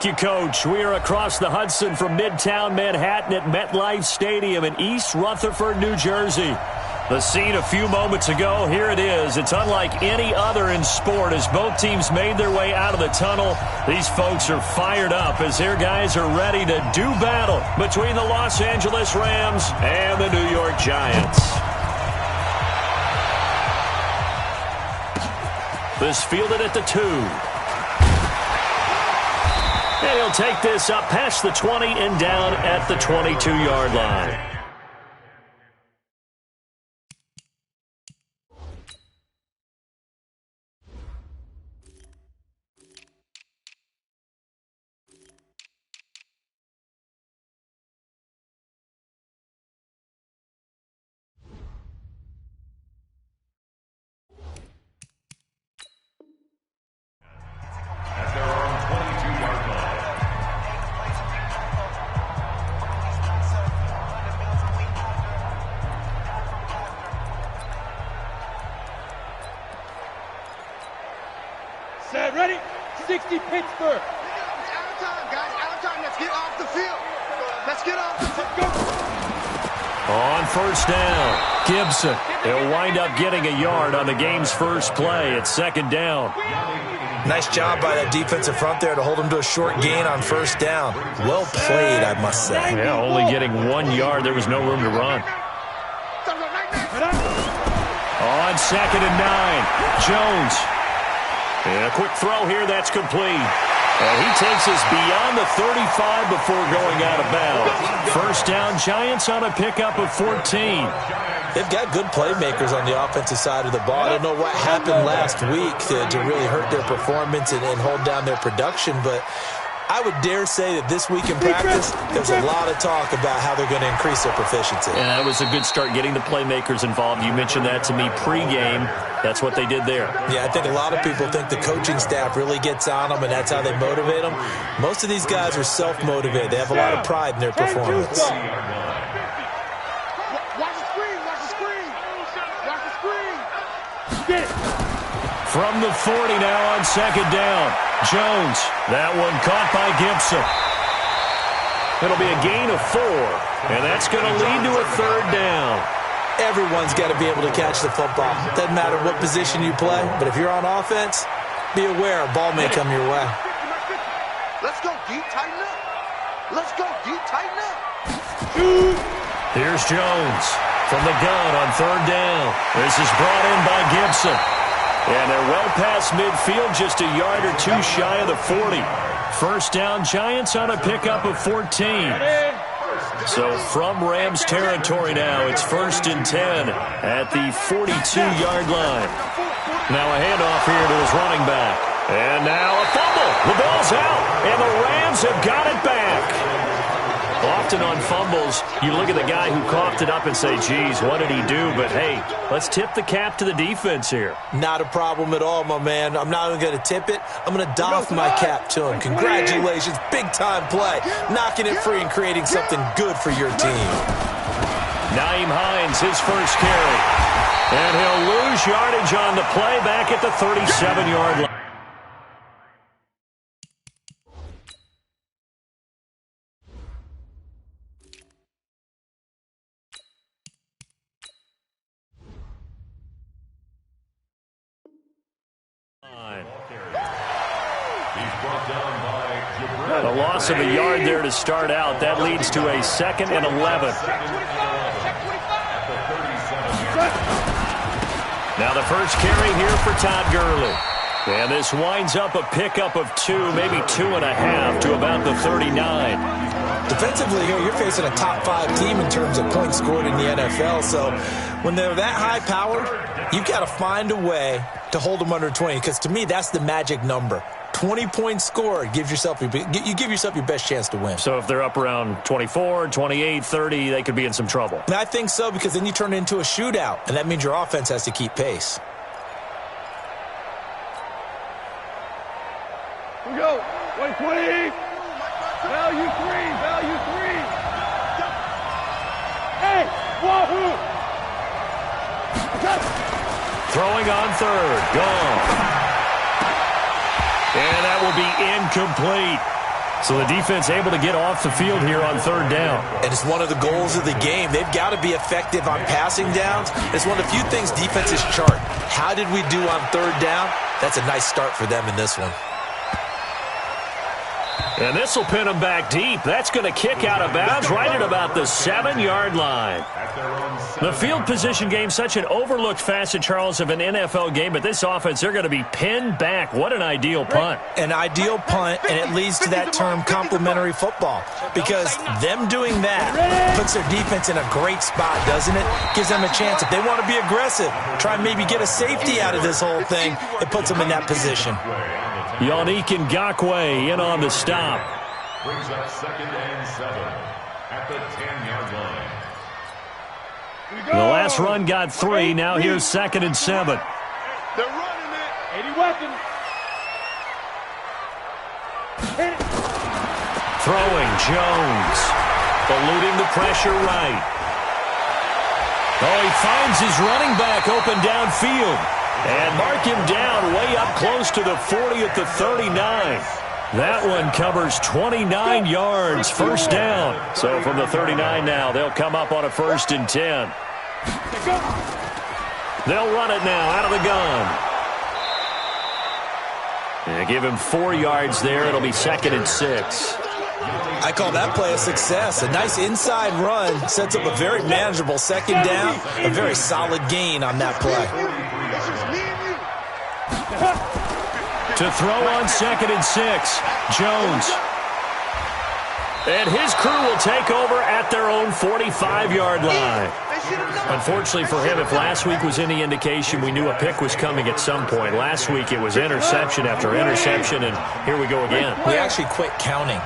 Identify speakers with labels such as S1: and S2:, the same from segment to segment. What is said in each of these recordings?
S1: Thank you, Coach. We are across the Hudson from Midtown Manhattan at MetLife Stadium in East Rutherford, New Jersey. The scene a few moments ago, here it is. It's unlike any other in sport as both teams made their way out of the tunnel. These folks are fired up as their guys are ready to do battle between the Los Angeles Rams and the New York Giants. This fielded at the 2. And he'll take this up past the 20 and down at the 22-yard line.
S2: Set, ready? 60 Pittsburgh.
S3: Out of time, guys. Out of time. Let's get off the field. Let's get off the field.
S1: On first down, Gibson. He'll wind up getting a yard on the game's first play. It's second down.
S4: Nice job by that defensive front there to hold him to a short gain on first down. Well played, I must say.
S1: Yeah, only getting 1 yard. There was no room to run. On second and 9, Jones. And a quick throw here, that's complete. And he takes us beyond the 35 before going out of bounds. First down, Giants on a pickup of 14.
S4: They've got good playmakers on the offensive side of the ball. I don't know what happened last week to really hurt their performance and hold down their production, but I would dare say that this week in practice, there's a lot of talk about how they're going to increase their proficiency.
S1: And that was a good start, getting the playmakers involved. You mentioned that to me pregame. That's what they did there.
S4: Yeah, I think a lot of people think the coaching staff really gets on them, and that's how they motivate them. Most of these guys are self-motivated. They have a lot of pride in their performance.
S3: Watch the screen. Watch the screen. Watch the screen.
S2: Get it.
S1: From the 40 now on second down. Jones, that one caught by Gibson. It'll be a gain of 4, and that's going to lead to a third down.
S4: Everyone's got to be able to catch the football. Doesn't matter what position you play, but if you're on offense, be aware a ball may come your way.
S3: Let's go deep, tighten up. Let's go deep, tighten up.
S1: Here's Jones from the gun on third down. This is brought in by Gibson. And they're well past midfield, just a yard or 2 shy of the 40. First down, Giants on a pickup of 14. So from Rams territory now, it's first and 10 at the 42-yard line. Now a handoff here to his running back. And now a fumble. The ball's out, and the Rams have got it back. Often on fumbles, you look at the guy who coughed it up and say, geez, what did he do? But, hey, let's tip the cap to the defense here.
S4: Not a problem at all, my man. I'm not even going to tip it. I'm going to doff my cap to him. Congratulations. Big-time play. Knocking it free and creating something good for your team.
S1: Nyheim Hines, his first carry. And he'll lose yardage on the play back at the 37-yard line. A loss of a yard there to start out. That leads to a second and 11. Now the first carry here for Todd Gurley. And this winds up a pickup of 2, maybe 2.5 to about the 39.
S4: Defensively here, you're facing a top-5 team in terms of points scored in the NFL. So when they're that high-powered, you've got to find a way to hold them under 20. Because to me, that's the magic number. 20 points scored, you give yourself your best chance to win.
S1: So if they're up around 24, 28, 30, they could be in some trouble.
S4: And I think so, because then you turn it into a shootout, and that means your offense has to keep pace.
S2: Here we go. 120. Value 3. Value 3. Hey, wahoo.
S1: Throwing on third. Gone. And that will be incomplete. So the defense able to get off the field here on third down.
S4: And it's one of the goals of the game. They've got to be effective on passing downs. It's one of the few things defenses chart. How did we do on third down? That's a nice start for them in this one.
S1: And this will pin them back deep. That's going to kick out of bounds right at about the 7-yard line. The field position game, such an overlooked facet, Charles, of an NFL game. But this offense, they're going to be pinned back. What an ideal punt.
S4: An ideal punt, and it leads to that term complementary football. Because them doing that puts their defense in a great spot, doesn't it? Gives them a chance. If they want to be aggressive, try and maybe get a safety out of this whole thing, it puts them in that position.
S1: Yannick Ngakoue in on the stop.
S5: Brings up 2nd and 7 at the 10-yard line.
S1: The last run got 3. Now here's 2nd and 7.
S3: They're running it.
S2: 80 weapons.
S1: Throwing Jones. Eluding the pressure right. Oh, he finds his running back open downfield. And mark him down way up close to the 40 at the 39. That one covers 29 yards, first down. So from the 39 now, they'll come up on a 1st and 10. They'll run it now out of the gun. And give him 4 yards there. It'll be 2nd and 6.
S4: I call that play a success. A nice inside run sets up a very manageable 2nd down. A very solid gain on that play.
S1: To throw on 2nd and 6, Jones. And his crew will take over at their own 45-yard line. Unfortunately for him, if last week was any indication, we knew a pick was coming at some point. Last week it was interception after interception, and here we go again.
S4: We actually quit counting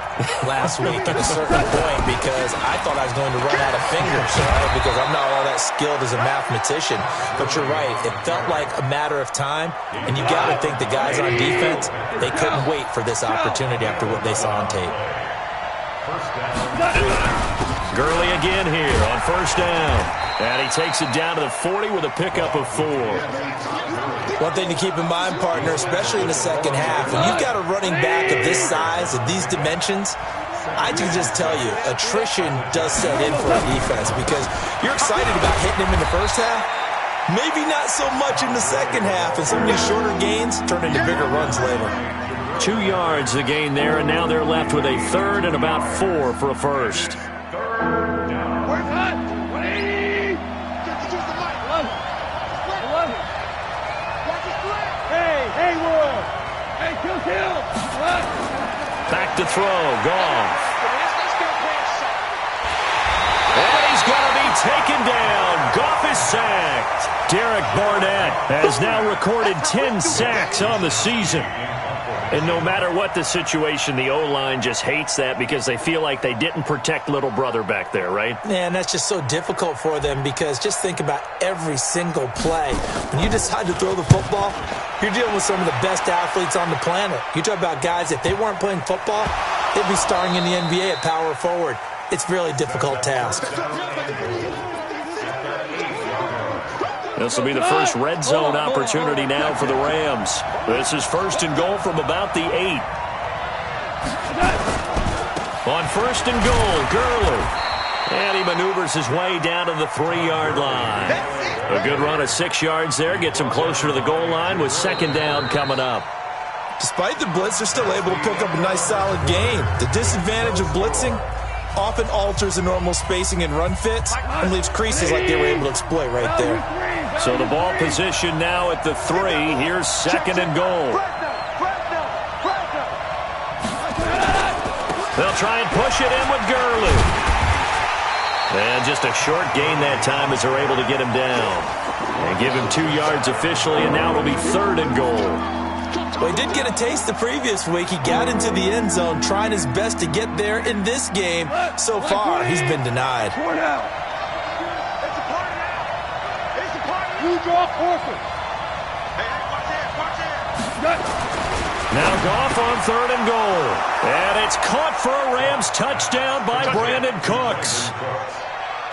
S4: last week at a certain point because I thought I was going to run out of fingers, right? Because I'm not all that skilled as a mathematician. But you're right. It felt like a matter of time, and you got to think the guys on defense, they couldn't wait for this opportunity after what they saw on tape.
S1: Gurley again here on 1st down. And he takes it down to the 40 with a pickup of 4.
S4: One thing to keep in mind, partner, especially in the second half, when you've got a running back of this size, of these dimensions, I can just tell you, attrition does set in for a defense because you're excited about hitting him in the first half. Maybe not so much in the second half, and some of these shorter gains turn into bigger runs later.
S1: 2 yards the gain there, and now they're left with a 3rd and about 4 for a 1st.
S2: Work hot. 180. Hey, Haywood. Hey, kill.
S1: Back to throw. Goff. And he's going to be taken down. Goff is sacked. Derek Barnett has now recorded 10 sacks on the season. And no matter what the situation, the O-line just hates that because they feel like they didn't protect little brother back there, right?
S4: Man, that's just so difficult for them because just think about every single play. When you decide to throw the football, you're dealing with some of the best athletes on the planet. You talk about guys, if they weren't playing football, they'd be starring in the NBA at power forward. It's a really difficult task.
S1: This will be the first red zone opportunity now for the Rams. This is 1st and goal from about the 8. On 1st and goal, Gurley. And he maneuvers his way down to the 3-yard line. A good run of 6 yards there. Gets him closer to the goal line with 2nd down coming up.
S4: Despite the blitz, they're still able to pick up a nice solid gain. The disadvantage of blitzing often alters the normal spacing and run fits and leaves creases like they were able to exploit right there.
S1: So the ball position now at the 3. Here's 2nd and goal. They'll try and push it in with Gurley. And just a short gain that time as they're able to get him down. And give him 2 yards officially, and now it'll be 3rd and goal.
S4: Well, he did get a taste the previous week. He got into the end zone, trying his best to get there in this game. So far, he's been denied.
S1: Now Goff on 3rd and goal. And it's caught for a Rams touchdown by Brandon Cooks.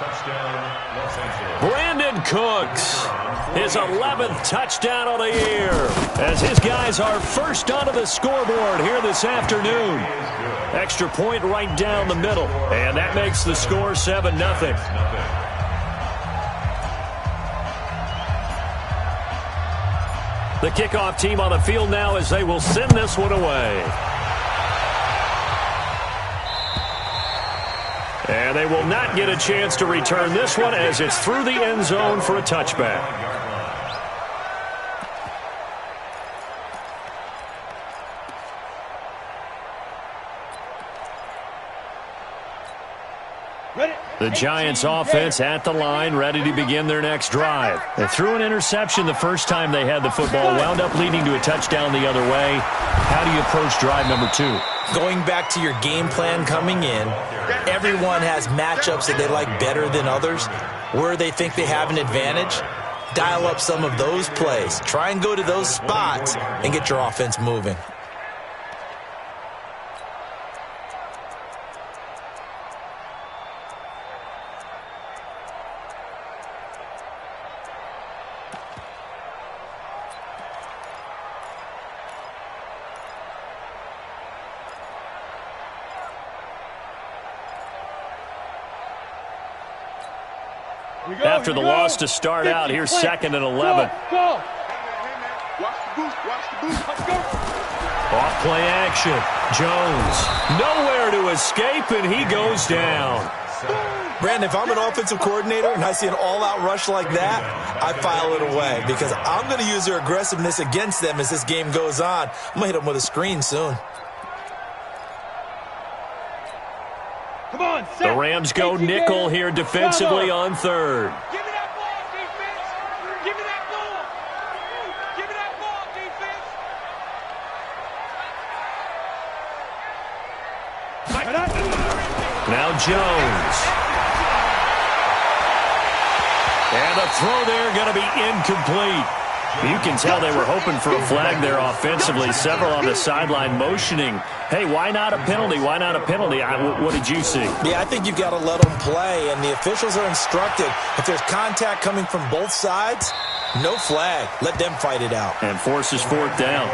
S5: Touchdown, Los Angeles.
S1: Brandon Cooks, his 11th touchdown of the year, as his guys are first onto the scoreboard here this afternoon. Extra point right down the middle, and that makes the score 7-0. The kickoff team on the field now as they will send this one away. And they will not get a chance to return this one as it's through the end zone for a touchback. The Giants offense at the line, ready to begin their next drive. They threw an interception the first time they had the football, wound up leading to a touchdown the other way. How do you approach drive number 2?
S4: Going back to your game plan coming in, everyone has matchups that they like better than others, where they think they have an advantage. Dial up some of those plays. Try and go to those spots and get your offense moving.
S1: After the loss to start out, here's 2nd and 11. Off play action. Jones, nowhere to escape, and he goes down.
S4: Brandon, if I'm an offensive coordinator and I see an all-out rush like that, I file it away because I'm going to use their aggressiveness against them as this game goes on. I'm going to hit them with a screen soon.
S2: Come on,
S1: the Rams go nickel here defensively on 3rd.
S2: Give me that ball, defense. Give me that ball. Give me that ball, defense.
S1: Now Jones. And the throw there going to be incomplete. You can tell they were hoping for a flag there offensively. Several on the sideline motioning, hey, why not a penalty? Why not a penalty? What did you see?
S4: Yeah, I think you've got to let them play, and the officials are instructed. If there's contact coming from both sides, no flag. Let them fight it out.
S1: And forces 4th down.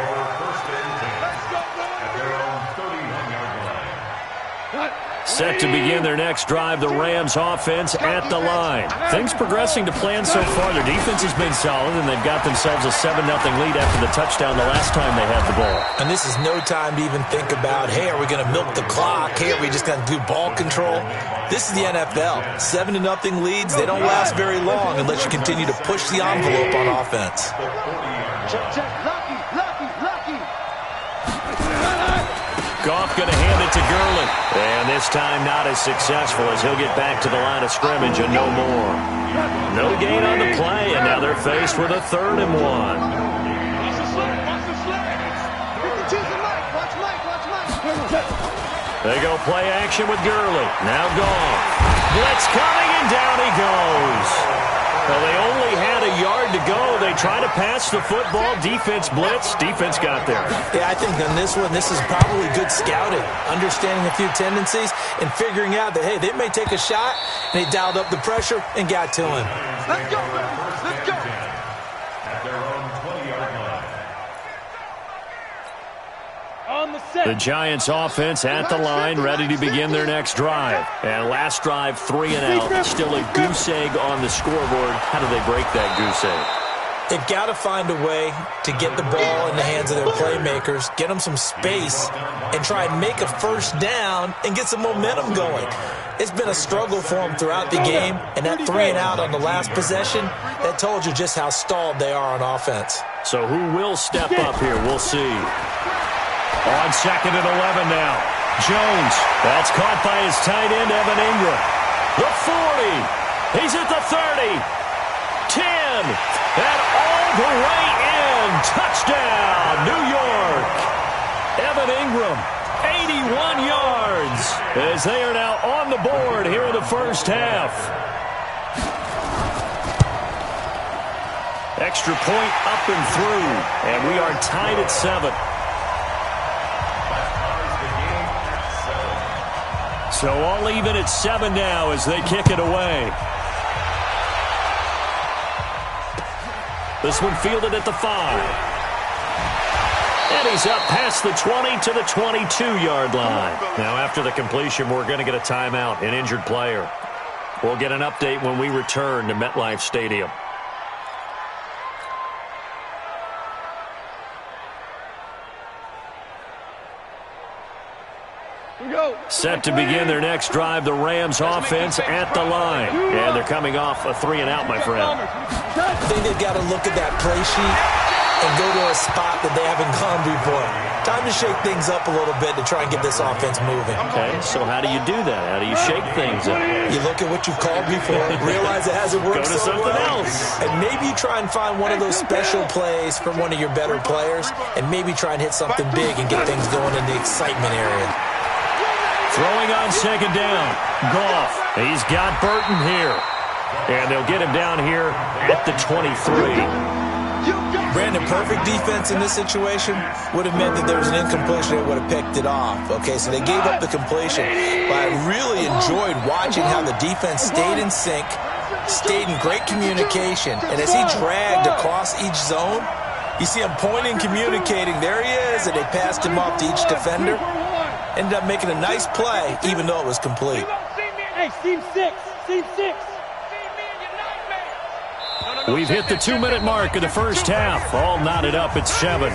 S1: Set to begin their next drive, the Rams offense at the line. Things progressing to plan so far. Their defense has been solid, and they've got themselves a 7-0 lead after the touchdown the last time they had the ball.
S4: And this is no time to even think about, hey, are we going to milk the clock? Hey, are we just going to do ball control? This is the NFL. 7-0 leads, they don't last very long unless you continue to push the envelope on offense.
S1: Goff going to hand it to Gurley. And this time not as successful as he'll get back to the line of scrimmage and no more. No gain on the play, and now they're faced with a 3rd and 1. They go play action with Gurley. Now Goff. Blitz coming, and down he goes. Well, they only had a yard to go. They try to pass the football. Defense blitz. Defense got there.
S4: Yeah, I think on this one, this is probably good scouting, understanding a few tendencies, and figuring out that, hey, they may take a shot, and they dialed up the pressure and got to him.
S3: Let's go, let's go.
S5: At their own 20-yard line.
S1: The Giants offense at the line, ready to begin their next drive. And last drive, 3 and out. Still a goose egg on the scoreboard. How do they break that goose egg?
S4: They've got to find a way to get the ball in the hands of their playmakers, get them some space, and try and make a first down and get some momentum going. It's been a struggle for them throughout the game, and that 3 and out on the last possession, that told you just how stalled they are on offense.
S1: So who will step up here? We'll see. On 2nd and 11 now. Jones. That's caught by his tight end, Evan Ingram. The 40. He's at the 30. 10. And all the way in. Touchdown, New York. Evan Ingram, 81 yards. As they are now on the board here in the first half. Extra point up and through. And we are tied at 7. So all even at 7 now as they kick it away. This one fielded at the 5. And he's up past the 20 to the 22-yard line. Now after the completion, we're going to get a timeout, an injured player. We'll get an update when we return to MetLife Stadium. Set to begin their next drive, the Rams offense at the line. And they're coming off a 3-and-out, my friend.
S4: I think they've got to look at that play sheet and go to a spot that they haven't gone before. Time to shake things up a little bit to try and get this offense moving.
S1: Okay, so how do you do that? How do you shake things up?
S4: You look at what you've called before, realize it hasn't worked
S1: Go to
S4: so
S1: something
S4: well,
S1: else.
S4: and maybe you try and find one of those special plays from one of your better players, and maybe try and hit something big and get things going in the excitement area.
S1: Throwing on second down. Goff. He's got Burton here. And they'll get him down here at the 23.
S4: Brandon, perfect defense in this situation would have meant that there was an incompletion that would have picked it off. Okay, so they gave up the completion. But I really enjoyed watching how the defense stayed in sync, stayed in great communication. And as he dragged across each zone, you see him pointing, communicating. There he is, and they passed him off to each defender. Ended up making a nice play, even though it was complete.
S2: Hey, Team 6. Team 6.
S1: We've hit the 2-minute mark of the first half. All knotted up at 7.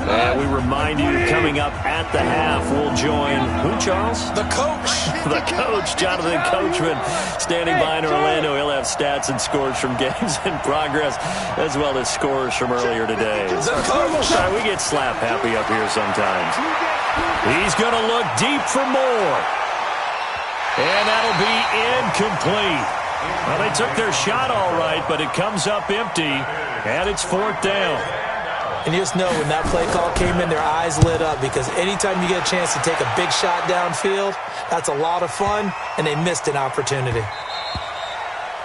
S1: And we remind you, coming up at the half, we'll join who, Charles?
S4: The coach.
S1: The coach, Jonathan Coachman, standing by in Orlando. He'll have stats and scores from games in progress, as well as scores from earlier today.
S4: The coach.
S1: Sorry, we get slap happy up here sometimes. He's going to look deep for more. And that'll be incomplete. Well, they took their shot all right, but it comes up empty, and it's 4th down.
S4: And you just know when that play call came in, their eyes lit up, because anytime you get a chance to take a big shot downfield, that's a lot of fun, and they missed an opportunity.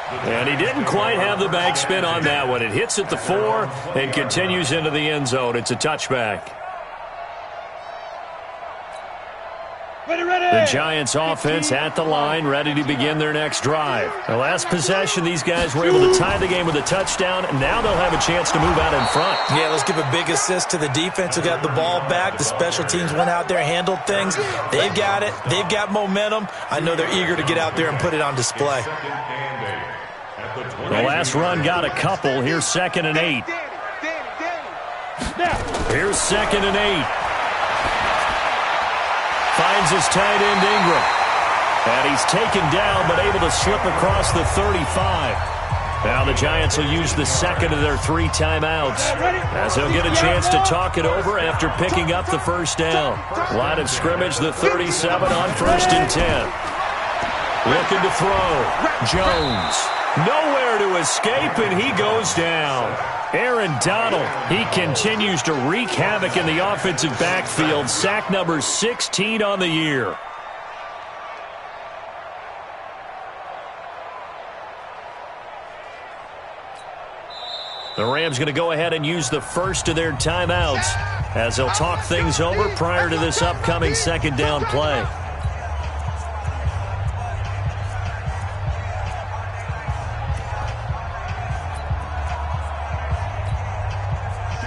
S1: And he didn't quite have the backspin on that one. It hits at the 4 and continues into the end zone. It's a touchback. The Giants offense at the line, ready to begin their next drive. The last possession, these guys were able to tie the game with a touchdown, and now they'll have a chance to move out in front.
S4: Yeah, let's give a big assist to the defense who got the ball back. The special teams went out there, handled things. They've got it. They've got momentum. I know they're eager to get out there and put it on display.
S1: The last run got a couple. Here's 2nd and 8. Here's 2nd and 8. Finds his tight end, Ingram. And he's taken down, but able to slip across the 35. Now the Giants will use the second of their 3 timeouts, as they'll get a chance to talk it over after picking up the first down. Line of scrimmage, the 37 on 1st and 10. Looking to throw. Jones. Nowhere to escape, and he goes down. Aaron Donald, he continues to wreak havoc in the offensive backfield. Sack number 16 on the year. The Rams going to go ahead and use the first of their timeouts as they'll talk things over prior to this upcoming 2nd down play.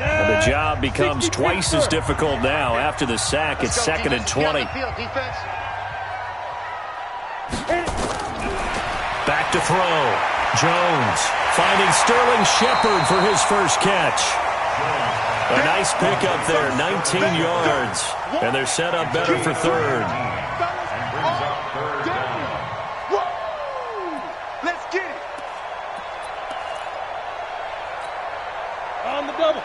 S1: The job becomes twice as difficult now after the sack. It's 2nd and 20. Back to throw. Jones finding Sterling Shepard for his first catch. A nice pickup there, 19 yards. And they're set up better for 3rd.
S3: Let's get it.
S2: On the double.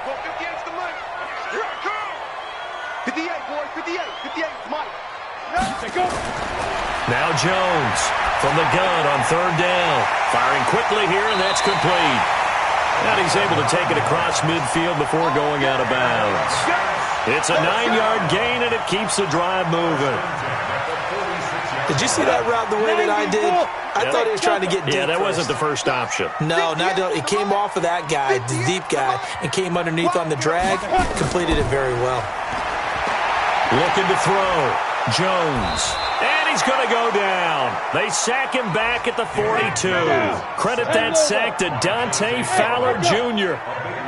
S3: Walk against the money. Here I come. 58, boys. 58. 58. It's Mike.
S2: Take over.
S1: Now Jones from the gun on 3rd down. Firing quickly here, and that's complete. And he's able to take it across midfield before going out of bounds. It's a 9-yard gain, and it keeps the drive moving.
S4: Did you see that route the way that I did? I thought he was trying to get deep.
S1: Yeah, that wasn't
S4: first.
S1: the first option.
S4: No, it came off of that guy, the deep guy, and came underneath on the drag. Completed it very well.
S1: Looking to throw. Jones. And he's going to go down. They sack him back at the 42. Credit that sack to Dante Fowler Jr.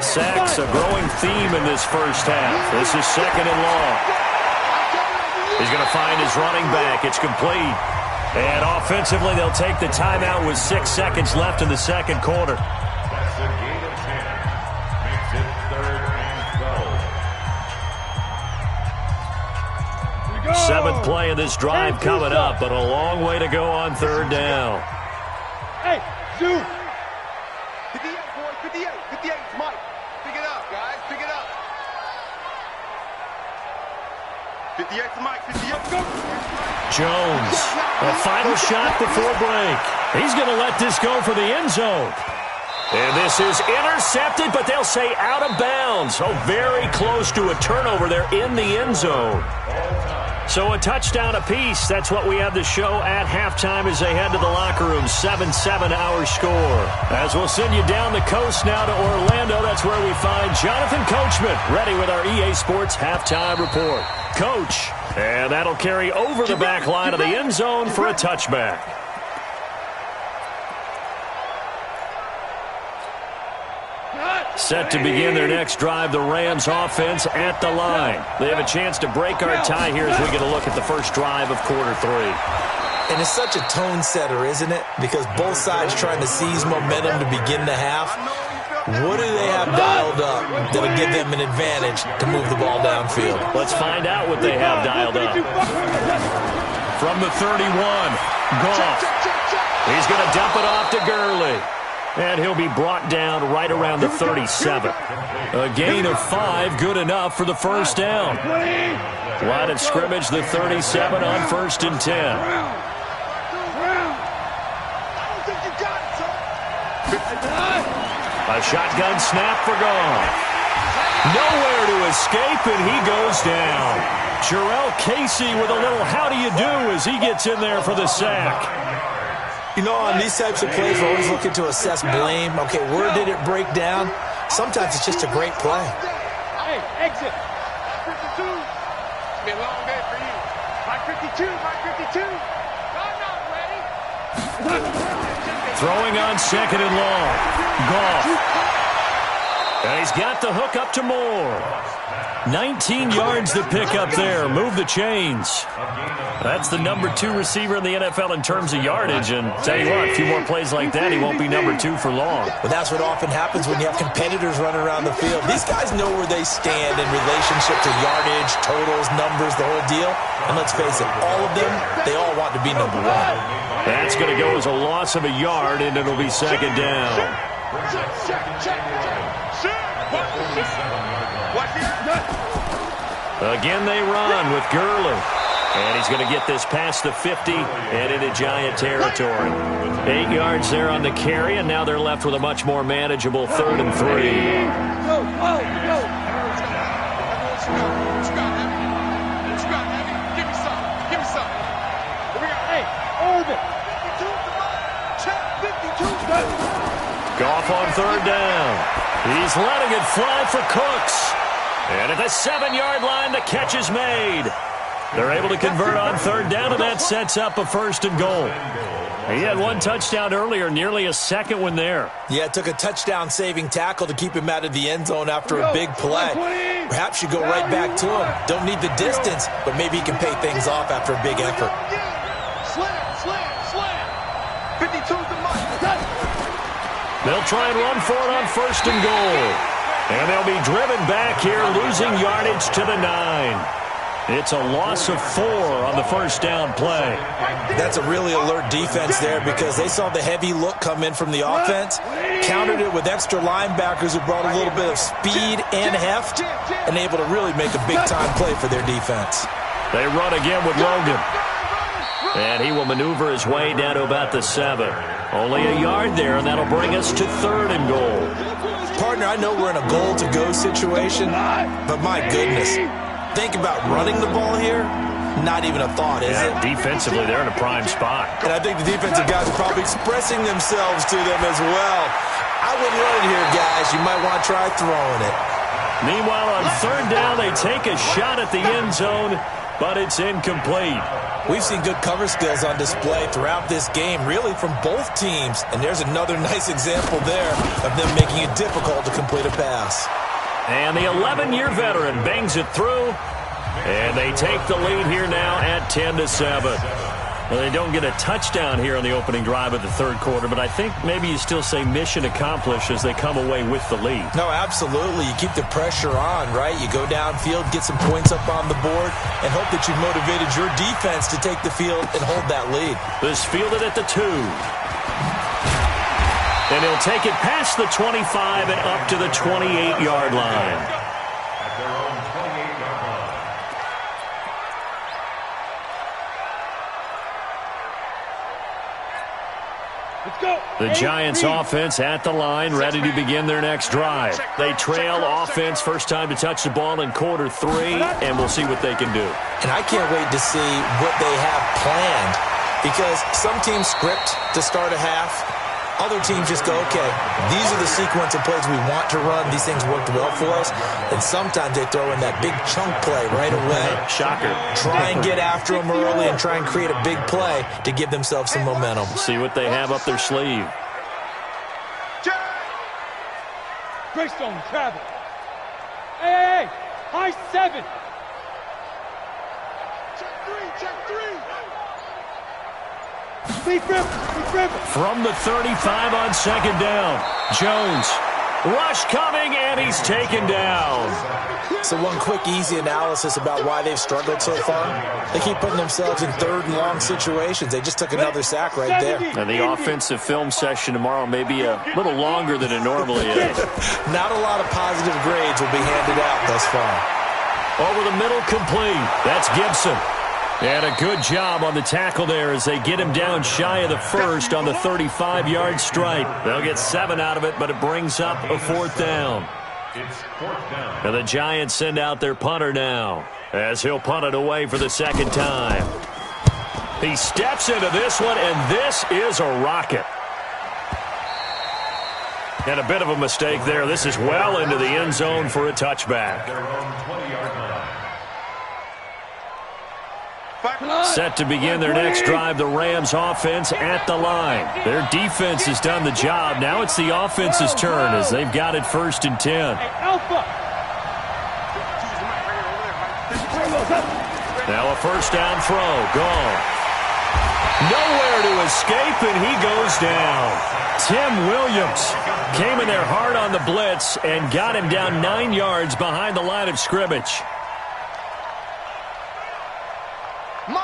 S1: Sacks a growing theme in this first half. This is 2nd and long. He's going to find his running back. It's complete. And offensively, they'll take the timeout with 6 seconds left in the second quarter.
S5: That's a gain of 10. Makes it 3rd and goal.
S1: 7th play of this drive coming up, but a long way to go on 3rd down.
S2: Hey, Zoo.
S3: 58, boys, 58. 58, Mike. Pick it up, guys. Pick it up. 58 to Mike. 58. Go.
S1: Jones, a final shot before break. He's going to let this go for the end zone. And this is intercepted, but they'll say out of bounds. Oh, very close to a turnover there in the end zone. So a touchdown apiece. That's what we have to show at halftime as they head to the locker room. 7-7 our score. As we'll send you down the coast now to Orlando, that's where we find Jonathan Coachman ready with our EA Sports halftime report. Coach, and that'll carry over the back line of the end zone for a touchback. Set to begin their next drive, the Rams offense at the line. They have a chance to break our tie here as we get a look at the first drive of quarter 3.
S4: And it's such a tone setter, isn't it? Because both sides trying to seize momentum to begin the half. What do they have dialed up that'll give them an advantage to move the ball downfield?
S1: Let's find out what they have dialed up. From the 31, Goff. He's going to dump it off to Gurley. And he'll be brought down right around the 37. A gain of 5, good enough for the first down. Line of scrimmage, the 37 on 1st and 10. A shotgun snap for Goff. Nowhere to escape, and he goes down. Jarrell Casey with a little how do you do as he gets in there for the sack.
S4: You know, on these types of plays, we're always looking to assess blame. Okay, where did it break down? Sometimes it's just a great play.
S2: Hey, exit. 52. It's been a long day for you. Mike 52, Mike 52. I'm not ready.
S1: Throwing on 2nd and long. Goff. And he's got the hook up to Moore. 19 yards to pick up there. Move the chains. That's the number 2 receiver in the NFL in terms of yardage. And tell you what, a few more plays like that, he won't be number 2 for long.
S4: But that's what often happens when you have competitors running around the field. These guys know where they stand in relationship to yardage, totals, numbers, the whole deal. And let's face it, all of them, they all want to be number 1.
S1: That's going to go as a loss of a yard, and it'll be 2nd down. Again, they run with Gurley. And he's going to get this past the 50 and into Giant territory. 8 yards there on the carry, and now they're left with a much more manageable 3rd and 3.
S2: Go, go, go. Give me some. Give me some. Hey, Irvin. 52.
S1: Goff on 3rd down. He's letting it fly for Cooks. And at the 7-yard line, the catch is made. They're able to convert on 3rd down, and that sets up a 1st and goal. He had 1 touchdown earlier, nearly a 2nd one there.
S4: Yeah, it took a touchdown-saving tackle to keep him out of the end zone after a big play. Perhaps you go right back to him. Don't need the distance, but maybe he can pay things off after a big effort.
S3: Slam. 52 to Mike.
S1: They'll try and run for it on 1st and goal. And they'll be driven back here, losing yardage to the 9. It's a loss of 4 on the 1st down play.
S4: That's a really alert defense there because they saw the heavy look come in from the offense, countered it with extra linebackers who brought a little bit of speed and heft, and able to really make a big-time play for their defense.
S1: They run again with Logan. And he will maneuver his way down to about the 7. Only a yard there, and that'll bring us to 3rd and goal.
S4: Partner, I know we're in a goal-to-go situation, but my goodness. Think about running the ball here, not even a thought, is it?
S1: Defensively, they're in a prime spot.
S4: And I think the defensive guys are probably expressing themselves to them as well. I wouldn't run it here, guys. You might want to try throwing it.
S1: Meanwhile, on third down, they take a shot at the end zone, but it's incomplete.
S4: We've seen good cover skills on display throughout this game, really from both teams. And there's another nice example there of them making it difficult to complete a pass.
S1: And the 11-year veteran bangs it through, and they take the lead here now at 10-7. Well, they don't get a touchdown here on the opening drive of the third quarter, but I think maybe you still say mission accomplished as they come away with the lead.
S4: No, absolutely. You keep the pressure on, right? You go downfield, get some points up on the board, and hope that you've motivated your defense to take the field and hold that lead.
S1: This fielded at the 2. And he'll take it past the 25 and up to the 28-yard line.
S5: At their own 28-yard line.
S2: Let's go.
S1: The Giants offense at the line, ready to begin their next drive. They trail offense, first time to touch the ball in quarter 3, and we'll see what they can do.
S4: And I can't wait to see what they have planned, because some teams script to start a half. Other teams just go, okay, these are the sequence of plays we want to run. These things worked well for us. And sometimes they throw in that big chunk play right away.
S1: Shocker.
S4: Try and get after them early and try and create a big play to give themselves some momentum.
S1: See what they have up their sleeve.
S2: Greystone travel. Hey, high 7. Check 3.
S1: From the 35 on second down, Jones. Rush coming, and he's taken down.
S4: So one quick, easy analysis about why they've struggled so far. They keep putting themselves in third and long situations. They just took another sack right there.
S1: And the offensive film session tomorrow may be a little longer than it normally is.
S4: Not a lot of positive grades will be handed out thus far.
S1: Over the middle, complete. That's Gibson. And a good job on the tackle there as they get him down shy of the first on the 35-yard stripe. They'll get 7 out of it, but it brings up a 4th down.
S5: It's 4th down.
S1: And the Giants send out their punter now as he'll punt it away for the second time. He steps into this one, and this is a rocket. And a bit of a mistake there. This is well into the end zone for a touchback.
S5: Their own 20-yard line.
S1: Set to begin their next drive, the Rams offense at the line. Their defense has done the job. Now it's the offense's turn as they've got it 1st and 10. Now a first down throw. Gone. Nowhere to escape, and he goes down. Tim Williams came in there hard on the blitz and got him down 9 yards behind the line of scrimmage.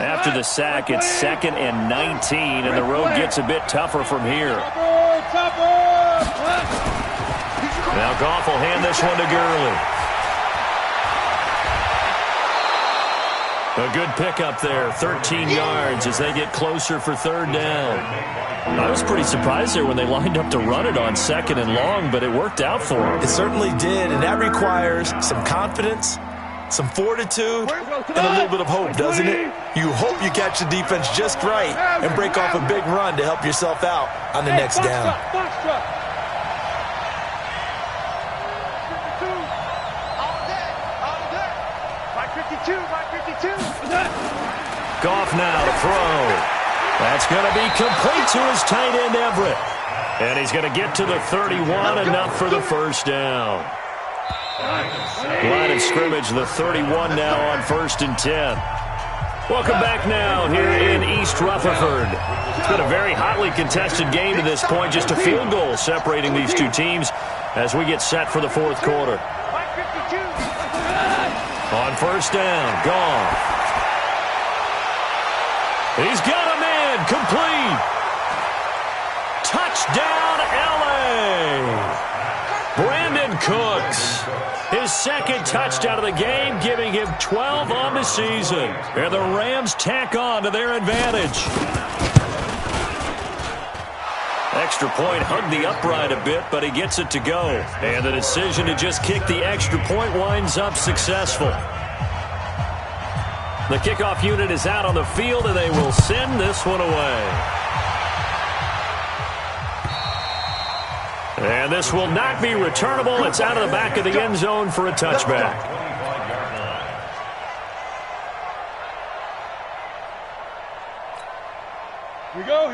S1: After the sack, it's 2nd and 19, and the road gets a bit tougher from here. Now Goff will hand this one to Gurley. A good pickup there, 13 yards as they get closer for 3rd down. I was pretty surprised there when they lined up to run it on 2nd and long, but it worked out for them.
S4: It certainly did, and that requires some confidence, some fortitude, and a little bit of hope, doesn't it? You hope you catch the defense just right and break off a big run to help yourself out on the next down.
S1: Goff now to throw. That's going to be complete to his tight end, Everett. And he's going to get to the 31, enough for the first down. Line of scrimmage, the 31 now on 1st and 10. Welcome back now here in East Rutherford. It's been a very hotly contested game to this point, just a field goal separating these two teams as we get set for the 4th quarter. On 1st down, Goff. He's got a man, complete. Touchdown, L.A. Brandon Cooks, his 2nd touchdown of the game, giving him 12 on the season. And the Rams tack on to their advantage. Extra point hugged the upright a bit, but he gets it to go. And the decision to just kick the extra point winds up successful. The kickoff unit is out on the field, and they will send this one away. And this will not be returnable. It's out of the back of the end zone for a touchback.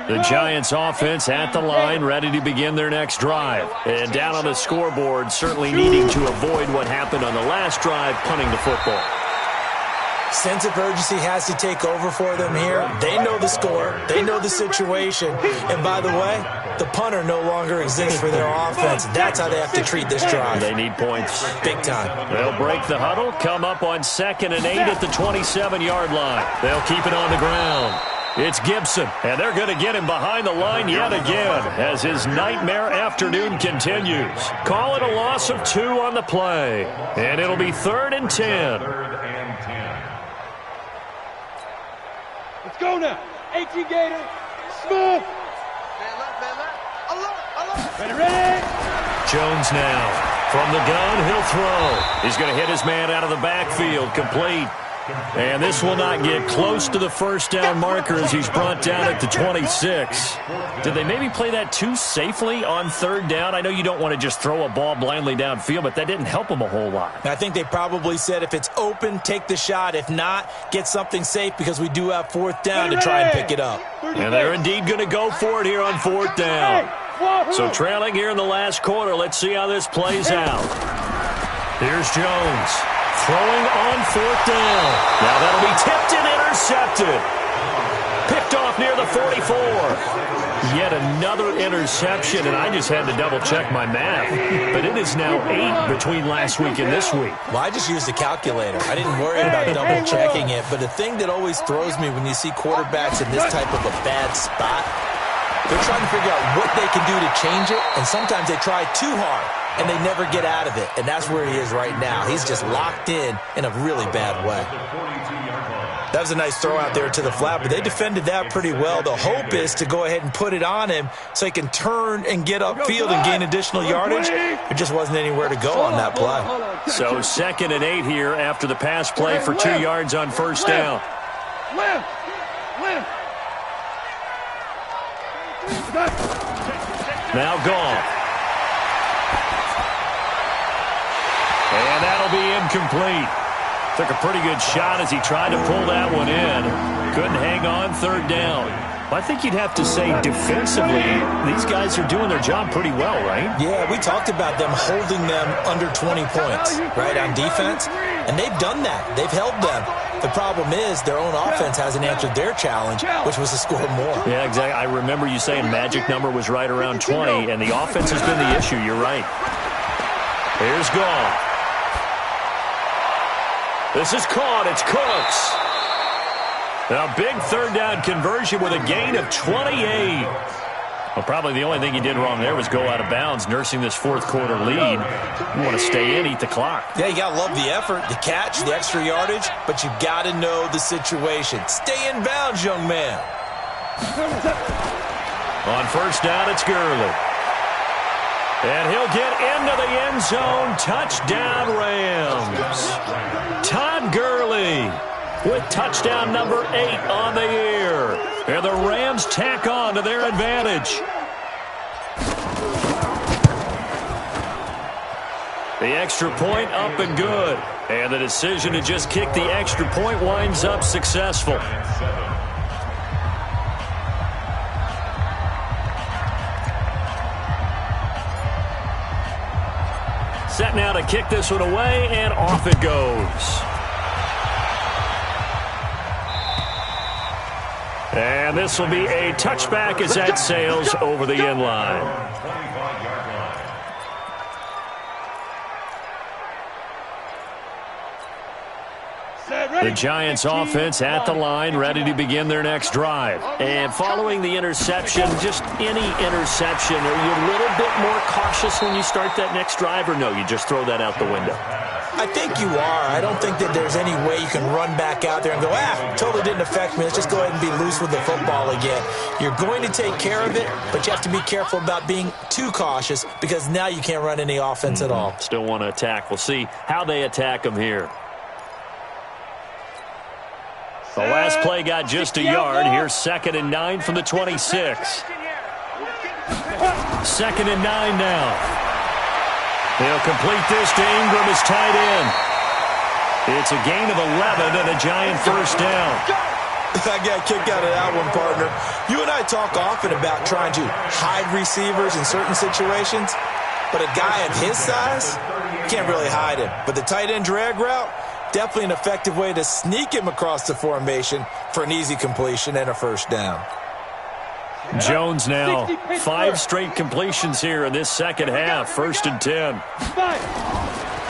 S1: The Giants offense at the line, ready to begin their next drive. And down on the scoreboard, certainly needing to avoid what happened on the last drive, punting the football.
S4: Sense of urgency has to take over for them here. They know the score. They know the situation. And by the way, the punter no longer exists for their offense. That's how they have to treat this drive.
S1: They need points.
S4: Big time.
S1: They'll break the huddle, come up on 2nd and 8 at the 27-yard line. They'll keep it on the ground. It's Gibson, and they're going to get him behind the line yet again as his nightmare afternoon continues. Call it a loss of 2 on the play, and it'll be 3rd and 10.
S2: Let's go now. A.T. Gator, Smith. Ready.
S1: Jones now. From the gun, he'll throw. He's going to hit his man out of the backfield, complete. And this will not get close to the first down marker as he's brought down at the 26. Did they maybe play that too safely on 3rd down? I know you don't want to just throw a ball blindly downfield, but that didn't help them a whole lot.
S4: I think they probably said if it's open, take the shot. If not, get something safe because we do have 4th down to try and pick it up.
S1: And they're indeed going to go for it here on 4th down. So trailing here in the last quarter, let's see how this plays out. Here's Jones. Throwing on 4th down. Now that'll be tipped and intercepted. Picked off near the 44. Yet another interception, and I just had to double-check my math. But it is now 8 between last week and this week.
S4: Well, I just used a calculator. I didn't worry about double-checking it. But the thing that always throws me when you see quarterbacks in this type of a bad spot, they're trying to figure out what they can do to change it, and sometimes they try too hard. And they never get out of it. And that's where he is right now. He's just locked in a really bad way. That was a nice throw out there to the flat, but they defended that pretty well. The hope is to go ahead and put it on him so he can turn and get upfield and gain additional yardage. There just wasn't anywhere to go on that play.
S1: So 2nd and 8 here after the pass play for 2 yards on 1st down. Now gone. And that'll be incomplete. Took a pretty good shot as he tried to pull that one in. Couldn't hang on 3rd down. Well, I think you'd have to say defensively, these guys are doing their job pretty well, right?
S4: Yeah, we talked about them holding them under 20 points, right, on defense. And they've done that. They've held them. The problem is their own offense hasn't answered their challenge, which was to score more. Yeah,
S1: exactly. I remember you saying magic number was right around 20, and the offense has been the issue. You're right. Here's Gall. This is caught. It's Cooks. A big 3rd down conversion with a gain of 28. Well, probably the only thing he did wrong there was go out of bounds, nursing this 4th quarter lead. You want to stay in, eat the clock.
S4: Yeah, you got to love the effort, the catch, the extra yardage, but you got to know the situation. Stay in bounds, young man.
S1: On 1st down, it's Gurley. And he'll get into the end zone. Touchdown, Rams. Todd Gurley with touchdown number 8 on the year. And the Rams tack on to their advantage. The extra point up and good. And the decision to just kick the extra point winds up successful. Set now to kick this one away, and off it goes. And this will be a touchback as that sails over the end line. The Giants offense at the line, ready to begin their next drive. And following the interception, just any interception, are you a little bit more cautious when you start that next drive, or no, you just throw that out the window?
S4: I think you are. I don't think that there's any way you can run back out there and go, totally didn't affect me. Let's just go ahead and be loose with the football again. You're going to take care of it, but you have to be careful about being too cautious because now you can't run any offense at all.
S1: Still want to attack. We'll see how they attack them here. The last play got just a yard. Here's 2nd and 9 from the 26. 2nd and 9 now. He'll complete this to Ingram as tight end. It's a gain of 11 and a giant first down.
S4: I got a kick out of that one, partner. You and I talk often about trying to hide receivers in certain situations, but a guy of his size, can't really hide him. But the tight end drag route, definitely an effective way to sneak him across the formation for an easy completion and a first down.
S1: Jones now, 5 straight completions here in this second half. 1st and 10.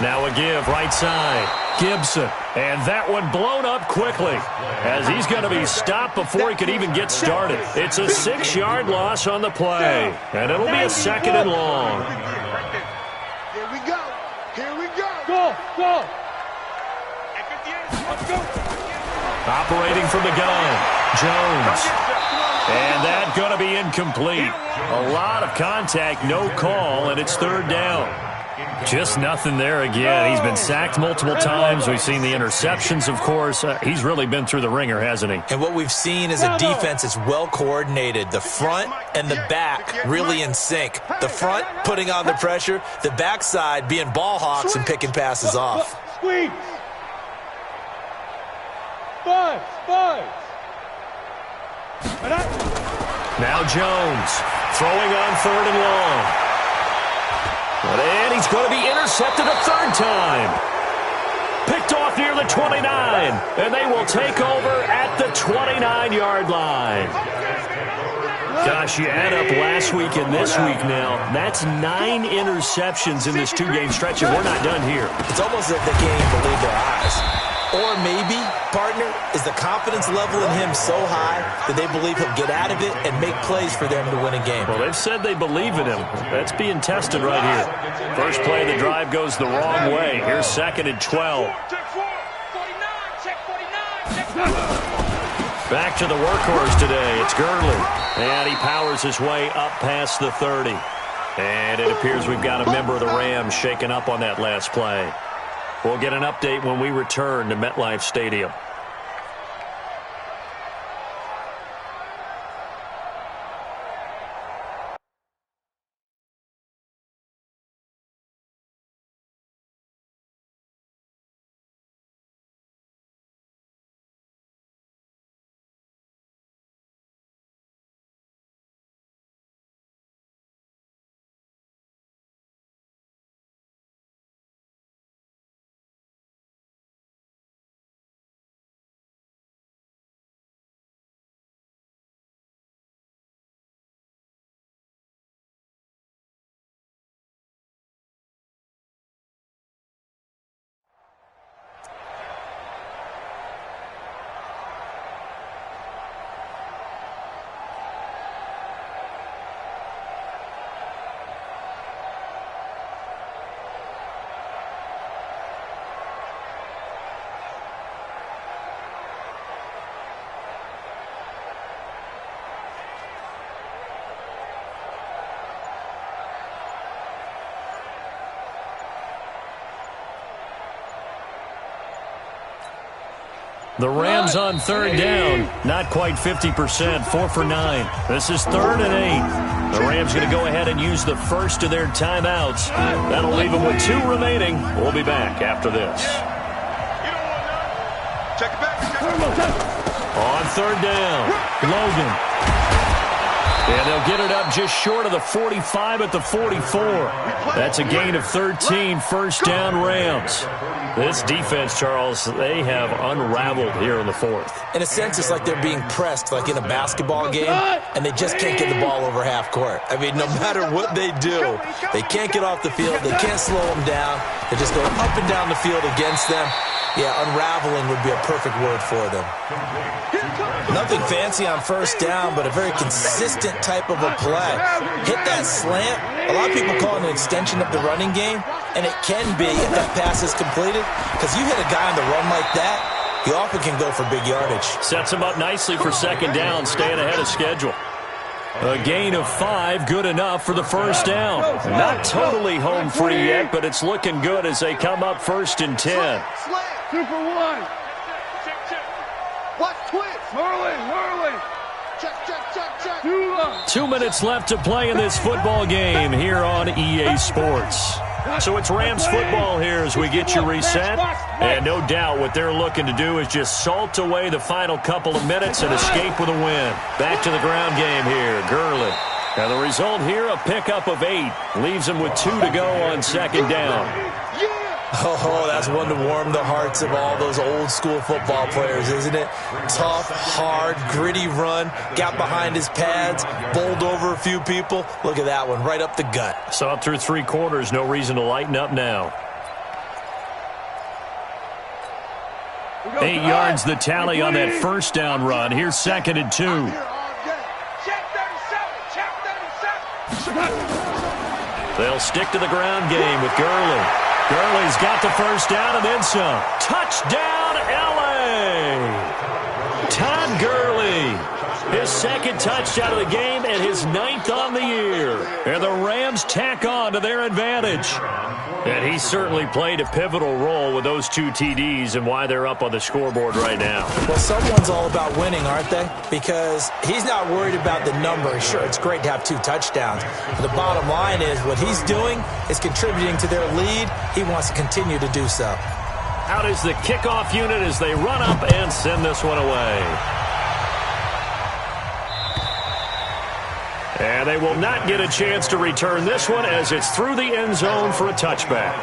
S1: Now a give, right side. Gibson. And that one blown up quickly as he's going to be stopped before he could even get started. It's a 6-yard loss on the play, and it'll be a 2nd and long.
S3: Here we go. Here we go.
S2: Go, go.
S3: Let's go.
S1: Operating from the gun, Jones. And that's going to be incomplete. A lot of contact, no call, and it's 3rd down. Just nothing there again. He's been sacked multiple times. We've seen the interceptions, of course. He's really been through the ringer, hasn't he?
S4: And what we've seen is a defense that's well coordinated. The front and the back really in sync. The front putting on the pressure. The backside being ball hawks and picking passes off.
S2: Squeeze. 5.
S1: Now Jones throwing on 3rd and long. And he's going to be intercepted a 3rd time. Picked off near the 29. And they will take over at the 29-yard line. Gosh, you add up last week and this week now. That's 9 interceptions in this 2-game stretch, and we're not done here.
S4: It's almost as if they can't even believe their eyes. Or maybe, partner, is the confidence level in him so high that they believe he'll get out of it and make plays for them to win a game.
S1: Well, they've said they believe in him. That's being tested right here. First play of the drive goes the wrong way. Here's 2nd and 12. Back to the workhorse today. It's Gurley. And he powers his way up past the 30. And it appears we've got a member of the Rams shaken up on that last play. We'll get an update when we return to MetLife Stadium. The Rams on 3rd down, not quite 50%, 4 for 9. This is 3rd and 8. The Rams going to go ahead and use the first of their timeouts. That'll leave them with 2 remaining. We'll be back after this.
S3: Check it back.
S1: On 3rd down, Logan. And they'll get it up just short of the 45 at the 44. That's a gain of 13, 1st down Rams. This defense, Charles, they have unraveled here in the 4th.
S4: In a sense, it's like they're being pressed like in a basketball game, and they just can't get the ball over half court. I mean, no matter what they do, they can't get off the field. They can't slow them down. They're just going up and down the field against them. Yeah, unraveling would be a perfect word for them. Nothing fancy on 1st down, but a very consistent type of a play. Hit that slant. A lot of people call it an extension of the running game, and it can be if that pass is completed, because you hit a guy on the run like that, he often can go for big yardage.
S1: Sets him up nicely for 2nd down, staying ahead of schedule. A gain of 5, good enough for the 1st down. Not totally home free yet, but it's looking good as they come up 1st and 10.
S2: 2 for 1.
S3: Watch twist.
S2: Merlin.
S1: 2 minutes left to play in this football game here on EA Sports. So it's Rams football here as we get you reset. And no doubt what they're looking to do is just salt away the final couple of minutes and escape with a win. Back to the ground game here. Gurley. And the result here, a pickup of 8. Leaves them with 2 to go on second down.
S4: Oh, that's one to warm the hearts of all those old-school football players, isn't it? Tough, hard, gritty run, got behind his pads, bowled over a few people. Look at that one, right up the gut.
S1: So up through 3 quarters, no reason to lighten up now. 8 yards the tally on that first down run. Here's 2nd and 2. They'll stick to the ground game with Gurley. Gurley's got the first down and then some. Touchdown, L.A. Todd Gurley. His 2nd touchdown of the game and his 9th on the year. And the Rams tack on to their advantage. And he certainly played a pivotal role with those 2 TDs and why they're up on the scoreboard right now.
S4: Well, someone's all about winning, aren't they? Because he's not worried about the number. Sure, it's great to have 2 touchdowns. But the bottom line is what he's doing is contributing to their lead. He wants to continue to do so.
S1: Out is the kickoff unit as they run up and send this one away. And they will not get a chance to return this one as it's through the end zone for a touchback.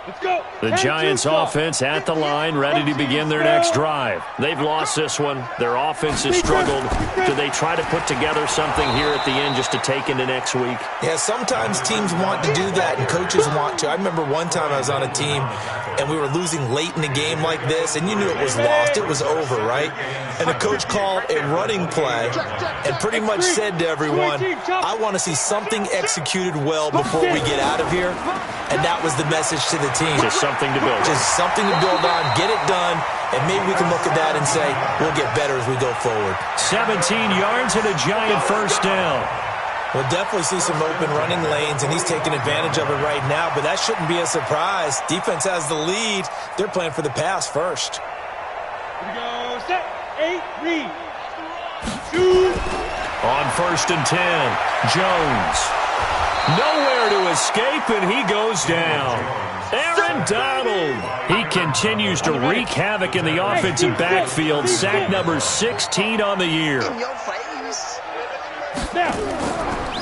S2: Let's go.
S1: The Giants offense at the line, ready to begin their next drive. They've lost this one. Their offense has struggled. Do they try to put together something here at the end just to take into next week?
S4: Yeah, sometimes teams want to do that and coaches want to. I remember one time I was on a team and we were losing late in a game like this, and you knew it was lost. It was over, right? And the coach called a running play and pretty much said to everyone, I want to see something executed well before we get out of here. And that was the message to the team.
S1: Just something to build on.
S4: Just something to build on, get it done, and maybe we can look at that and say, we'll get better as we go forward.
S1: 17 yards and a Giant first down.
S4: We'll definitely see some open running lanes, and he's taking advantage of it right now, but that shouldn't be a surprise. Defense has the lead. They're playing for the pass first.
S2: Here we go. Set. 8, read. Shoot.
S1: On 1st and 10, Jones. Nowhere to escape, and he goes down. Aaron Donald. He continues to wreak havoc in the offensive backfield. Sack number 16 on the year.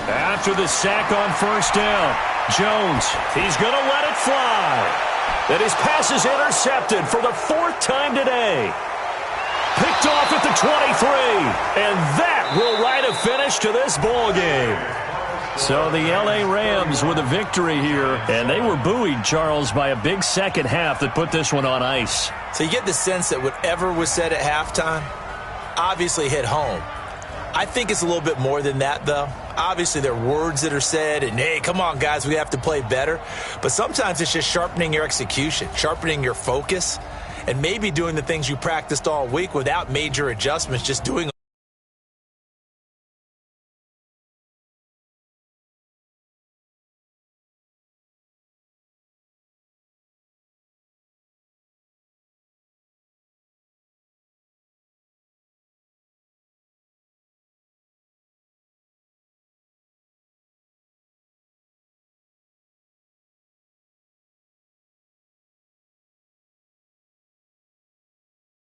S1: After the sack on 1st down, Jones, he's going to let it fly. And his pass is intercepted for the 4th time today. Picked off at the 23, and that will write a finish to this ball game. So the L.A. Rams with a victory here, and they were buoyed, Charles, by a big second half that put this one on ice.
S4: So you get the sense that whatever was said at halftime obviously hit home. I think it's a little bit more than that, though. Obviously, there are words that are said, and, hey, come on, guys, we have to play better. But sometimes it's just sharpening your execution, sharpening your focus, and maybe doing the things you practiced all week without major adjustments, just doing